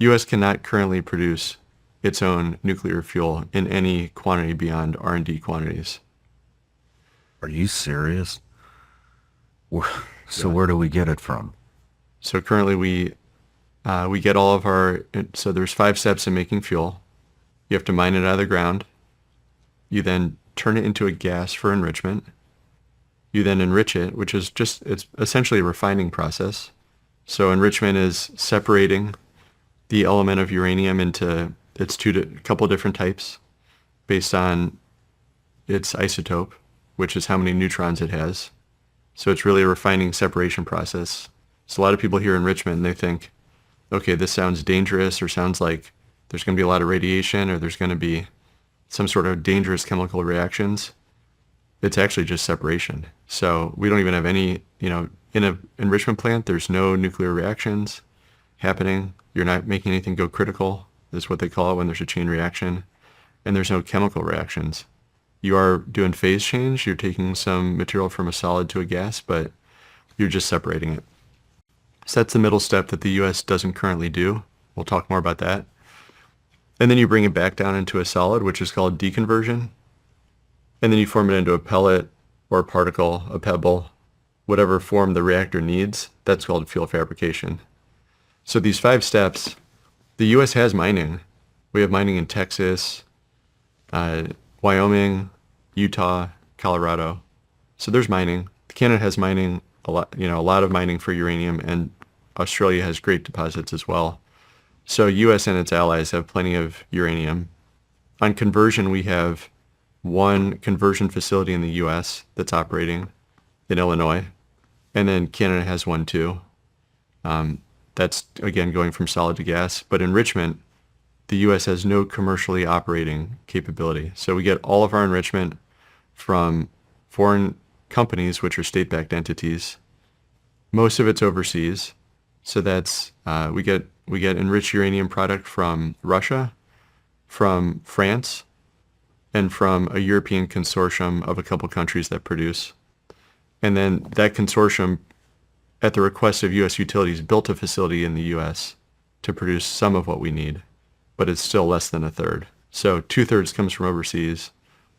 U.S. cannot currently produce its own nuclear fuel in any quantity beyond R&D quantities. Are you serious? Where, so Yeah. where do we get it from? So currently we get all of our, so there's 5 steps in making fuel. You have to mine it out of the ground. You then turn it into a gas for enrichment. You then enrich it, which is just, it's essentially a refining process. So enrichment is separating the element of uranium into its couple different types based on its isotope, which is how many neutrons it has. So it's really a refining separation process. So a lot of people hear enrichment and they think, okay, this sounds dangerous or sounds like there's going to be a lot of radiation or there's going to be some sort of dangerous chemical reactions. It's actually just separation. So we don't even have any, in an enrichment plant, there's no nuclear reactions happening. You're not making anything go critical, is what they call it when there's a chain reaction. And there's no chemical reactions. You are doing phase change. You're taking some material from a solid to a gas, but you're just separating it. So that's the middle step that the U.S. doesn't currently do. We'll talk more about that. And then you bring it back down into a solid, which is called deconversion. And then you form it into a pellet or a particle, a pebble, whatever form the reactor needs. That's called fuel fabrication. So these 5 steps, the U.S. has mining. We have mining in Texas, Wyoming, Utah, Colorado. So there's mining. Canada has mining, a lot of mining for uranium, and Australia has great deposits as well. So U.S. and its allies have plenty of uranium. On conversion, we have one conversion facility in the U.S. that's operating in Illinois, and then Canada has one too. That's, again, going from solid to gas. But enrichment, the U.S. has no commercially operating capability. So we get all of our enrichment from foreign companies, which are state-backed entities. Most of it's overseas. So that's we get enriched uranium product from Russia, from France, and from a European consortium of a couple countries that produce. And then that consortium, at the request of U.S. utilities, built a facility in the U.S. to produce some of what we need, but it's still less than a third. So 2/3 comes from overseas,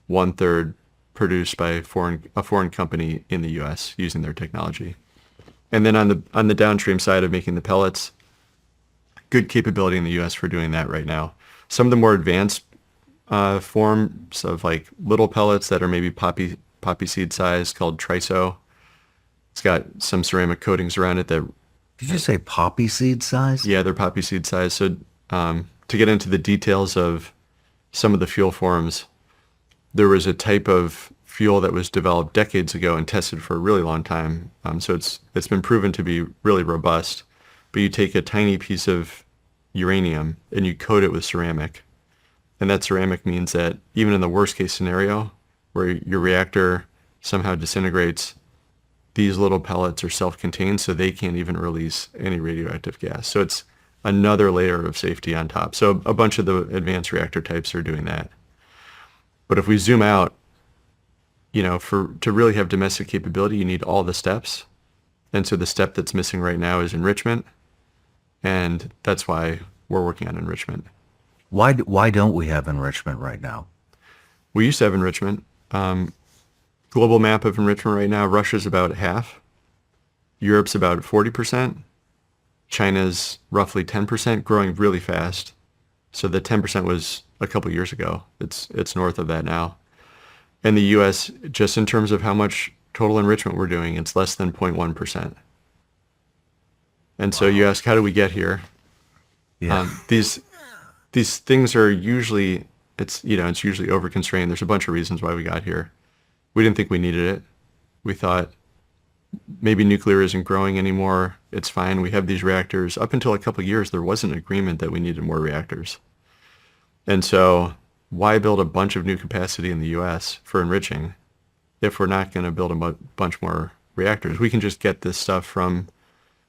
1/3 produced by a foreign company in the U.S. using their technology. And then on the downstream side of making the pellets, good capability in the U.S. for doing that right now. Some of the more advanced forms of like little pellets that are maybe poppy seed size called triso. It's got some ceramic coatings around it that. Did you say poppy seed size? Yeah, they're poppy seed size. So to get into the details of some of the fuel forms, there was a type of fuel that was developed decades ago and tested for a really long time. So it's been proven to be really robust. But you take a tiny piece of uranium and you coat it with ceramic. And that ceramic means that even in the worst case scenario, where your reactor somehow disintegrates, these little pellets are self-contained, so they can't even release any radioactive gas. So it's another layer of safety on top. So a bunch of the advanced reactor types are doing that. But if we zoom out, to really have domestic capability, you need all the steps. And so the step that's missing right now is enrichment. And that's why we're working on enrichment. Why don't we have enrichment right now? We used to have enrichment. Global map of enrichment right now, Russia's about half. Europe's about 40%. China's roughly 10%, growing really fast. So the 10% was a couple years ago. It's north of that now. And the U.S., just in terms of how much total enrichment we're doing, it's less than 0.1%. And so you ask, how do we get here? Yeah. These things are usually, it's usually overconstrained. There's a bunch of reasons why we got here. We didn't think we needed it. We thought maybe nuclear isn't growing anymore. It's fine. We have these reactors. Up until a couple of years, there wasn't agreement that we needed more reactors. And so why build a bunch of new capacity in the U.S. for enriching if we're not going to build a bunch more reactors? We can just get this stuff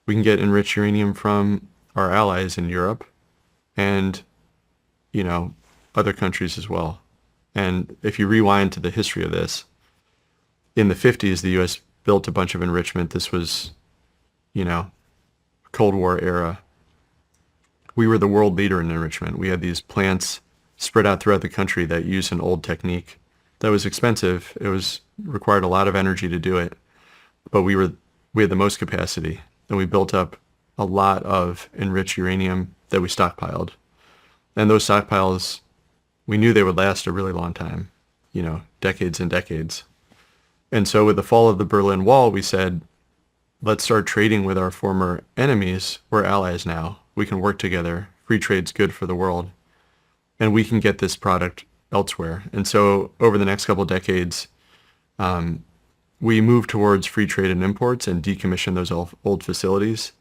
we can get enriched uranium from our allies in Europe and, other countries as well. And if you rewind to the history of this, in the 50s, the U.S. built a bunch of enrichment. This was, Cold War era. we were the world leader in enrichment. We had these plants spread out throughout the country that used an old technique that was expensive. It was required a lot of energy to do it, but we had the most capacity, and we built up a lot of enriched uranium that we stockpiled. And those stockpiles, we knew they would last a really long time, decades and decades. And so with the fall of the Berlin Wall, we said, let's start trading with our former enemies. We're allies now. We can work together. Free trade's good for the world. And we can get this product elsewhere. And so over the next couple of decades, we moved towards free trade and imports and decommissioned those old facilities,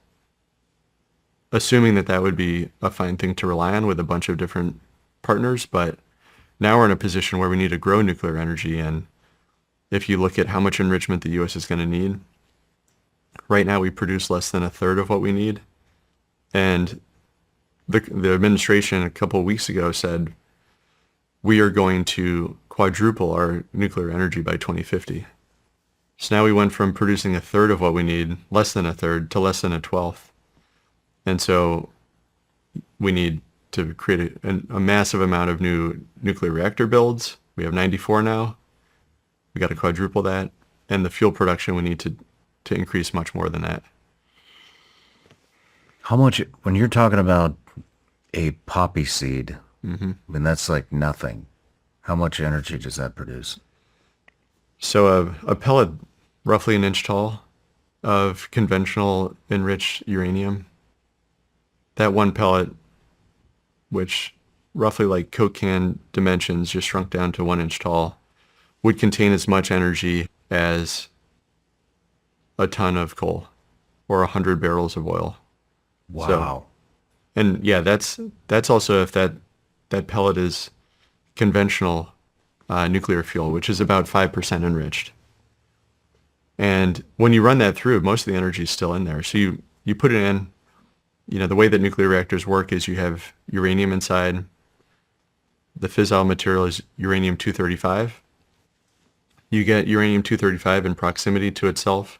assuming that that would be a fine thing to rely on with a bunch of different partners. But now we're in a position where we need to grow nuclear energy. And if you look at how much enrichment the U.S. is going to need, right now we produce less than a third of what we need. And the administration a couple of weeks ago said, we are going to quadruple our nuclear energy by 2050. So now we went from producing a third of what we need, less than a third, to less than a twelfth. And so we need to create a massive amount of new nuclear reactor builds. We have 94 now. We got to quadruple that. And the fuel production, we need to increase much more than that. How much, when you're talking about a poppy seed, I mean, that's like nothing. How much energy does that produce? So a pellet, roughly an inch tall, of conventional enriched uranium, that one pellet, which roughly like Coke can dimensions, just shrunk down to 1 inch tall, would contain as much energy as a ton of coal or 100 barrels of oil. Wow. So, and yeah, that's also if that pellet is conventional nuclear fuel, which is about 5% enriched. And when you run that through, most of the energy is still in there. So you put it in, the way that nuclear reactors work is you have uranium inside. The fissile material is uranium-235. You get uranium-235 in proximity to itself,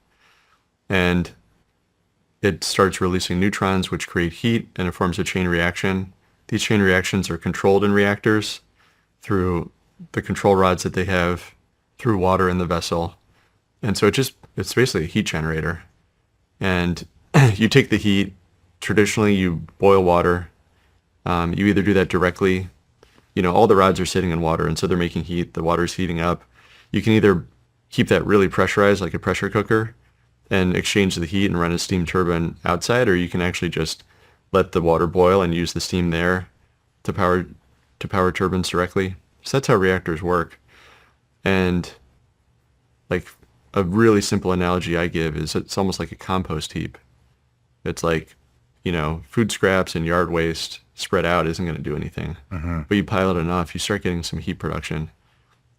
and it starts releasing neutrons, which create heat, and it forms a chain reaction. These chain reactions are controlled in reactors through the control rods that they have, through water in the vessel. And so it's basically a heat generator. And you take the heat, traditionally you boil water. You either do that directly, all the rods are sitting in water, and so they're making heat, the water's heating up. You can either keep that really pressurized like a pressure cooker and exchange the heat and run a steam turbine outside, or you can actually just let the water boil and use the steam there to power turbines directly. So that's how reactors work. And like a really simple analogy I give is it's almost like a compost heap. It's like, food scraps and yard waste spread out isn't going to do anything. But you pile it enough, you start getting some heat production.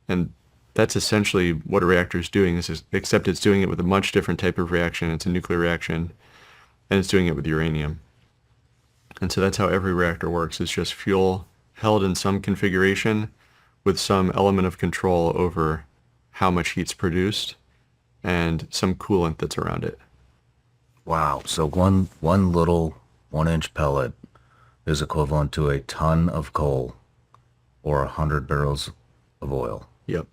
And that's essentially what a reactor is doing, except it's doing it with a much different type of reaction. It's a nuclear reaction, and it's doing it with uranium. And so that's how every reactor works. It's just fuel held in some configuration with some element of control over how much heat's produced and some coolant that's around it. Wow. So one little 1 inch pellet is equivalent to a ton of coal or 100 barrels of oil. Yep.